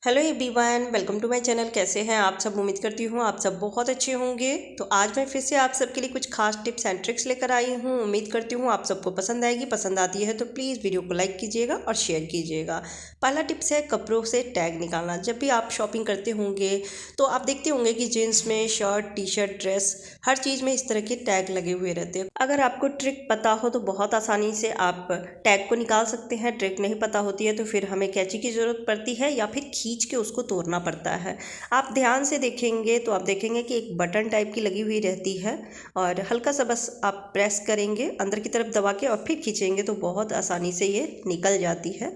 Hello everyone, welcome to my channel. कैसे हैं आप सब? उम्मीद करती हूँ आप सब बहुत अच्छे होंगे। तो आज मैं फिर से आप सबके लिए कुछ खास टिप्स एंड ट्रिक्स लेकर आई हूँ। उम्मीद करती हूँ आप सबको पसंद आएगी। पसंद आती है तो प्लीज़ वीडियो को लाइक कीजिएगा और शेयर कीजिएगा। पहला टिप्स है कपड़ों से टैग निकालना। जब भी आप शॉपिंग करते होंगे तो आप देखते होंगे कि जीन्स में शर्ट, टी शर्ट, ड्रेस, हर चीज़ में इस तरह के टैग लगे हुए रहते हैं। अगर आपको ट्रिक पता हो तो बहुत आसानी से आप टैग को निकाल सकते हैं। ट्रिक नहीं पता होती है तो फिर हमें कैंची की ज़रूरत पड़ती है या फिर खींच के उसको तोड़ना पड़ता है। आप ध्यान से देखेंगे तो आप देखेंगे कि एक बटन टाइप की लगी हुई रहती है और हल्का सा बस आप प्रेस करेंगे अंदर की तरफ दबा के और फिर खींचेंगे तो बहुत आसानी से ये निकल जाती है।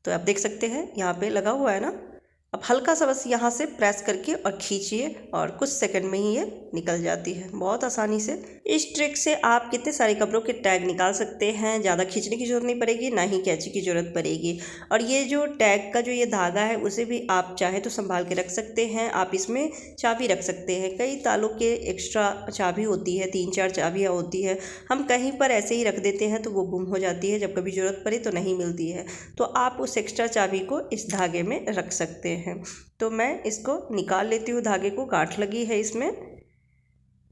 तो आप देख सकते हैं यहाँ पे लगा हुआ है ना। अब हल्का सा बस यहाँ से प्रेस करके और खींचिए और कुछ सेकंड में ही ये निकल जाती है बहुत आसानी से। इस ट्रिक से आप कितने सारे कपड़ों के टैग निकाल सकते हैं। ज़्यादा खींचने की ज़रूरत नहीं पड़ेगी, ना ही कैंची की ज़रूरत पड़ेगी। और ये जो टैग का जो ये धागा है उसे भी आप चाहे तो संभाल के रख सकते हैं। आप इसमें चाबी रख सकते हैं। कई तालों के एक्स्ट्रा चाबी होती है, 3-4 चाबियाँ होती है। हम कहीं पर ऐसे ही रख देते हैं तो वो गुम हो जाती है, जब कभी ज़रूरत पड़े तो नहीं मिलती है। तो आप उस एक्स्ट्रा चाबी को इस धागे में रख सकते हैं। तो मैं इसको निकाल लेती हूँ। धागे को गांठ लगी है इसमें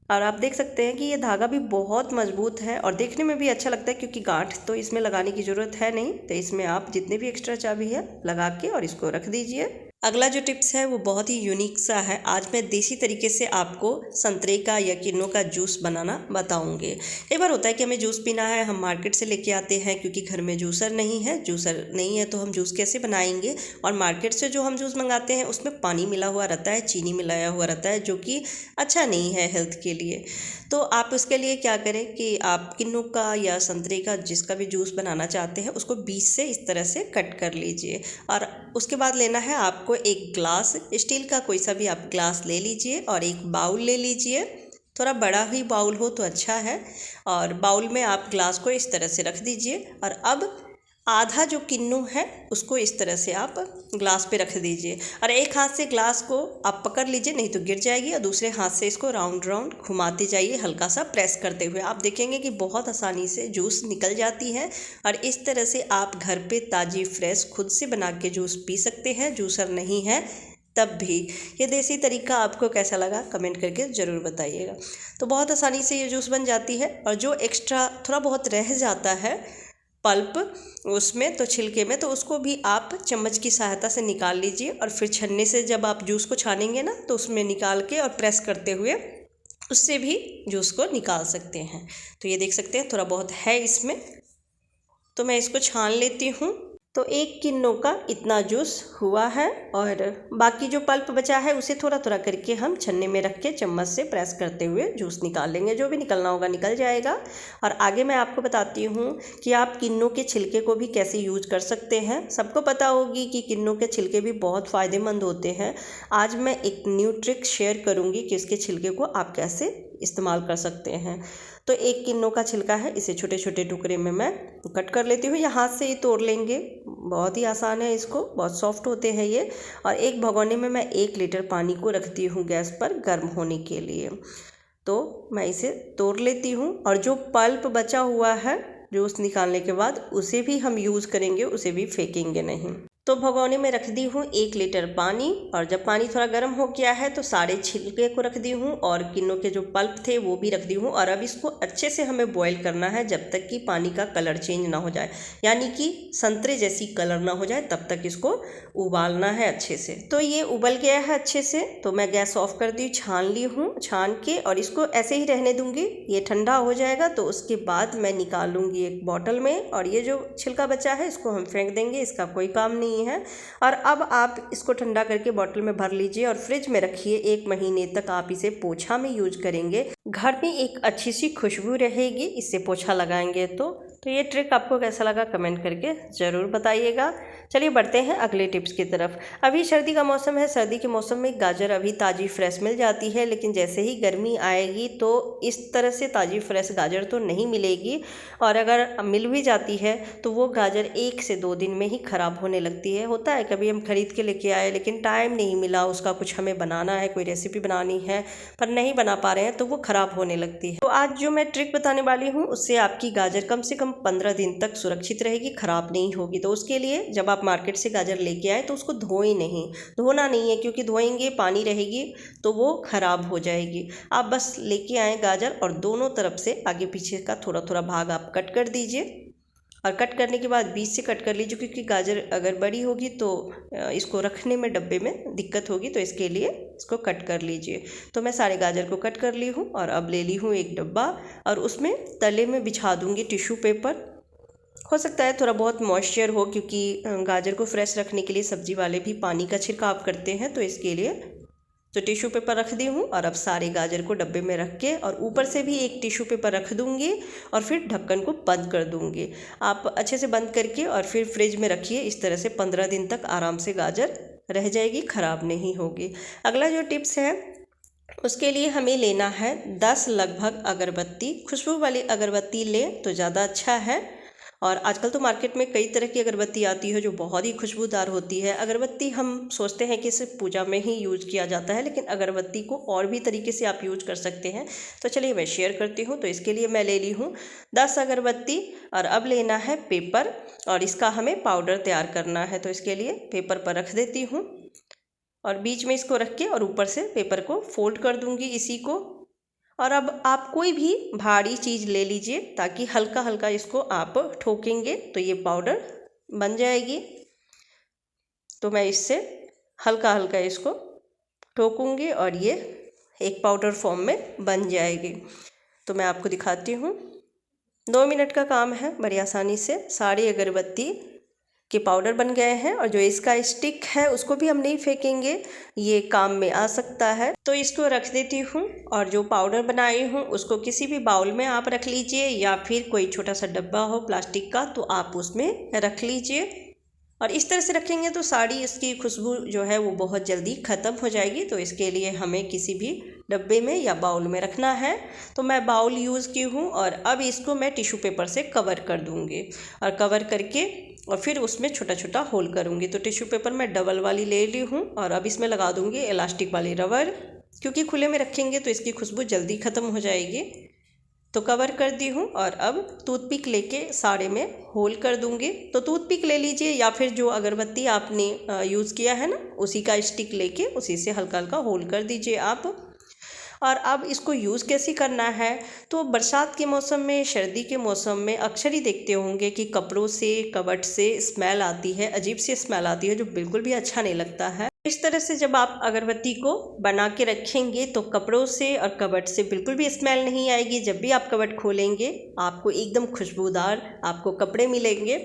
और आप देख सकते हैं कि ये धागा भी बहुत मजबूत है और देखने में भी अच्छा लगता है, क्योंकि गांठ तो इसमें लगाने की ज़रूरत है नहीं। तो इसमें आप जितने भी एक्स्ट्रा चाबी है लगा के और इसको रख दीजिए। अगला जो टिप्स है वो बहुत ही यूनिक सा है। आज मैं देसी तरीके से आपको संतरे का या किन्नू का जूस बनाना बताऊंगी। एक बार होता है कि हमें जूस पीना है, हम मार्केट से लेके आते हैं क्योंकि घर में जूसर नहीं है तो हम जूस कैसे बनाएंगे। और मार्केट से जो हम जूस मंगाते हैं उसमें पानी मिला हुआ रहता है, चीनी मिलाया हुआ रहता है, जो कि अच्छा नहीं है हेल्थ के लिए। तो आप उसके लिए क्या करें कि आप किन्नू का या संतरे का जिसका भी जूस बनाना चाहते हैं उसको बीच से इस तरह से कट कर लीजिए। और उसके बाद लेना है आपको एक ग्लास, स्टील का कोई सा भी आप ग्लास ले लीजिए और एक बाउल ले लीजिए। थोड़ा बड़ा ही बाउल हो तो अच्छा है। और बाउल में आप ग्लास को इस तरह से रख दीजिए और अब आधा जो किन्नू है उसको इस तरह से आप ग्लास पे रख दीजिए और एक हाथ से ग्लास को आप पकड़ लीजिए, नहीं तो गिर जाएगी। और दूसरे हाथ से इसको राउंड राउंड घुमाते जाइए हल्का सा प्रेस करते हुए। आप देखेंगे कि बहुत आसानी से जूस निकल जाती है। और इस तरह से आप घर पे ताज़ी फ्रेश खुद से बना के जूस पी सकते हैं। जूसर नहीं है तब भी। ये देसी तरीका आपको कैसा लगा कमेंट करके ज़रूर बताइएगा। तो बहुत आसानी से ये जूस बन जाती है। और जो एक्स्ट्रा थोड़ा बहुत रह जाता है पल्प उसमें, तो छिलके में, तो उसको भी आप चम्मच की सहायता से निकाल लीजिए। और फिर छन्ने से जब आप जूस को छानेंगे ना तो उसमें निकाल के और प्रेस करते हुए उससे भी जूस को निकाल सकते हैं। तो ये देख सकते हैं थोड़ा बहुत है इसमें, तो मैं इसको छान लेती हूँ। तो एक किन्नू का इतना जूस हुआ है और बाकी जो पल्प बचा है उसे थोड़ा थोड़ा करके हम छन्ने में रख के चम्मच से प्रेस करते हुए जूस निकाल लेंगे। जो भी निकलना होगा निकल जाएगा। और आगे मैं आपको बताती हूँ कि आप किन्नू के छिलके को भी कैसे यूज कर सकते हैं। सबको पता होगी कि किन्नू के छिलके भी बहुत फ़ायदेमंद होते हैं। आज मैं एक न्यू ट्रिक शेयर करूँगी कि इसके छिलके को आप कैसे इस्तेमाल कर सकते हैं। तो एक किन्नू का छिलका है, इसे छोटे छोटे टुकड़े में मैं कट कर लेती हूँ या हाथ से ही तोड़ लेंगे, बहुत ही आसान है। इसको बहुत सॉफ्ट होते हैं ये। और एक भगोने में मैं 1 लीटर पानी को रखती हूँ गैस पर गर्म होने के लिए। तो मैं इसे तोड़ लेती हूँ और जो पल्प बचा हुआ है जूस निकालने के बाद उसे भी हम यूज़ करेंगे, उसे भी फेंकेंगे नहीं। तो भगोने में रख दी हूँ 1 लीटर पानी और जब पानी थोड़ा गर्म हो गया है तो सारे छिलके को रख दी हूँ और किन्नू के जो पल्प थे वो भी रख दी हूँ। और अब इसको अच्छे से हमें बॉईल करना है जब तक कि पानी का कलर चेंज ना हो जाए, यानी कि संतरे जैसी कलर ना हो जाए, तब तक इसको उबालना है अच्छे से। तो ये उबल गया है अच्छे से, तो मैं गैस ऑफ कर दी, छान ली हूँ। छान के और इसको ऐसे ही रहने दूँगी, ये ठंडा हो जाएगा तो उसके बाद मैं निकाल लूँगी एक बॉटल में। और ये जो छिलका बचा है इसको हम फेंक देंगे, इसका कोई काम नहीं है। और अब आप इसको ठंडा करके बॉटल में भर लीजिए और फ्रिज में रखिए। 1 महीने तक आप इसे पोछा में यूज करेंगे, घर में एक अच्छी सी खुशबू रहेगी इससे पोछा लगाएंगे तो ये ट्रिक आपको कैसा लगा कमेंट करके ज़रूर बताइएगा। चलिए बढ़ते हैं अगले टिप्स की तरफ। अभी सर्दी का मौसम है। सर्दी के मौसम में गाजर अभी ताज़ी फ्रेश मिल जाती है, लेकिन जैसे ही गर्मी आएगी तो इस तरह से ताज़ी फ्रेश गाजर तो नहीं मिलेगी। और अगर मिल भी जाती है तो वो गाजर 1 से 2 दिन में ही ख़राब होने लगती है। होता है कभी हम खरीद के लेके आए लेकिन टाइम नहीं मिला, उसका कुछ हमें बनाना है, कोई रेसिपी बनानी है पर नहीं बना पा रहे हैं तो वो ख़राब ख़राब होने लगती है। तो आज जो मैं ट्रिक बताने वाली हूँ उससे आपकी गाजर कम से कम 15 दिन तक सुरक्षित रहेगी, ख़राब नहीं होगी। तो उसके लिए जब आप मार्केट से गाजर लेके आए तो उसको धोएं नहीं, धोना नहीं है, क्योंकि धोएंगे पानी रहेगी तो वो ख़राब हो जाएगी। आप बस लेके आए गाजर और दोनों तरफ से आगे पीछे का थोड़ा थोड़ा भाग आप कट कर दीजिए। और कट करने के बाद बीच से कट कर लीजिए, क्योंकि गाजर अगर बड़ी होगी तो इसको रखने में डब्बे में दिक्कत होगी, तो इसके लिए इसको कट कर लीजिए। तो मैं सारे गाजर को कट कर ली हूँ और अब ले ली हूँ एक डब्बा और उसमें तले में बिछा दूँगी टिश्यू पेपर। हो सकता है थोड़ा बहुत मॉइस्चर हो, क्योंकि गाजर को फ्रेश रखने के लिए सब्जी वाले भी पानी का छिड़काव करते हैं, तो इसके लिए तो टिश्यू पेपर रख दी हूँ। और अब सारे गाजर को डब्बे में रख के और ऊपर से भी एक टिश्यू पेपर रख दूँगी और फिर ढक्कन को बंद कर दूँगी। आप अच्छे से बंद करके और फिर फ्रिज में रखिए। इस तरह से 15 दिन तक आराम से गाजर रह जाएगी, ख़राब नहीं होगी। अगला जो टिप्स है उसके लिए हमें लेना है 10 लगभग अगरबत्ती। खुशबू वाली अगरबत्ती लें तो ज़्यादा अच्छा है। और आजकल तो मार्केट में कई तरह की अगरबत्ती आती है जो बहुत ही खुशबूदार होती है। अगरबत्ती हम सोचते हैं कि सिर्फ पूजा में ही यूज़ किया जाता है, लेकिन अगरबत्ती को और भी तरीके से आप यूज़ कर सकते हैं। तो चलिए मैं शेयर करती हूँ। तो इसके लिए मैं ले ली हूँ 10 अगरबत्ती और अब लेना है पेपर और इसका हमें पाउडर तैयार करना है। तो इसके लिए पेपर पर रख देती हूँ और बीच में इसको रख के और ऊपर से पेपर को फोल्ड कर दूँगी इसी को। और अब आप कोई भी भारी चीज़ ले लीजिए ताकि हल्का हल्का इसको आप ठोकेंगे तो ये पाउडर बन जाएगी। तो मैं इससे हल्का हल्का इसको ठोकूंगी और ये एक पाउडर फॉर्म में बन जाएगी। तो मैं आपको दिखाती हूँ। 2 मिनट का काम है, बड़ी आसानी से सारी अगरबत्ती के पाउडर बन गए हैं। और जो इसका स्टिक है उसको भी हम नहीं फेंकेंगे, ये काम में आ सकता है। तो इसको रख देती हूँ और जो पाउडर बनाई हूँ उसको किसी भी बाउल में आप रख लीजिए या फिर कोई छोटा सा डब्बा हो प्लास्टिक का तो आप उसमें रख लीजिए। और इस तरह से रखेंगे तो सारी इसकी खुशबू जो है वो बहुत जल्दी ख़त्म हो जाएगी। तो इसके लिए हमें किसी भी डब्बे में या बाउल में रखना है। तो मैं बाउल यूज़ की हूँ और अब इसको मैं टिश्यू पेपर से कवर कर दूँगी और कवर करके और फिर उसमें छोटा छोटा होल करूँगी। तो टिश्यू पेपर मैं डबल वाली ले ली हूँ और अब इसमें लगा दूँगी इलास्टिक वाली रबर, क्योंकि खुले में रखेंगे तो इसकी खुशबू जल्दी ख़त्म हो जाएगी। तो कवर कर दी हूँ और अब टूथपिक लेके सारे में होल कर दूँगी। तो टूथपिक ले लीजिए या फिर जो अगरबत्ती आपने यूज़ किया है ना उसी का स्टिक लेके उसी से हल्का हल्का होल कर दीजिए आप। और अब इसको यूज़ कैसे करना है, तो बरसात के मौसम में, सर्दी के मौसम में अक्सर ही देखते होंगे कि कपड़ों से, कबर्ड से स्मेल आती है, अजीब सी स्मेल आती है जो बिल्कुल भी अच्छा नहीं लगता है। इस तरह से जब आप अगरबत्ती को बना के रखेंगे तो कपड़ों से और कबर्ड से बिल्कुल भी स्मेल नहीं आएगी। जब भी आप कबर्ड खोलेंगे आपको एकदम खुशबूदार आपको कपड़े मिलेंगे।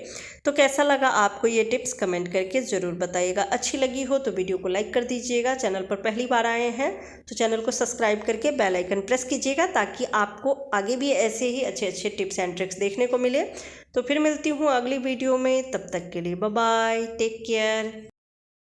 तो कैसा लगा आपको ये टिप्स कमेंट करके ज़रूर बताइएगा। अच्छी लगी हो तो वीडियो को लाइक कर दीजिएगा। चैनल पर पहली बार आए हैं तो चैनल को सब्सक्राइब करके बेल आइकन प्रेस कीजिएगा ताकि आपको आगे भी ऐसे ही अच्छे अच्छे टिप्स एंड ट्रिक्स देखने को मिले। तो फिर मिलती हूँ अगली वीडियो में, तब तक के लिए बाय बाय, टेक केयर।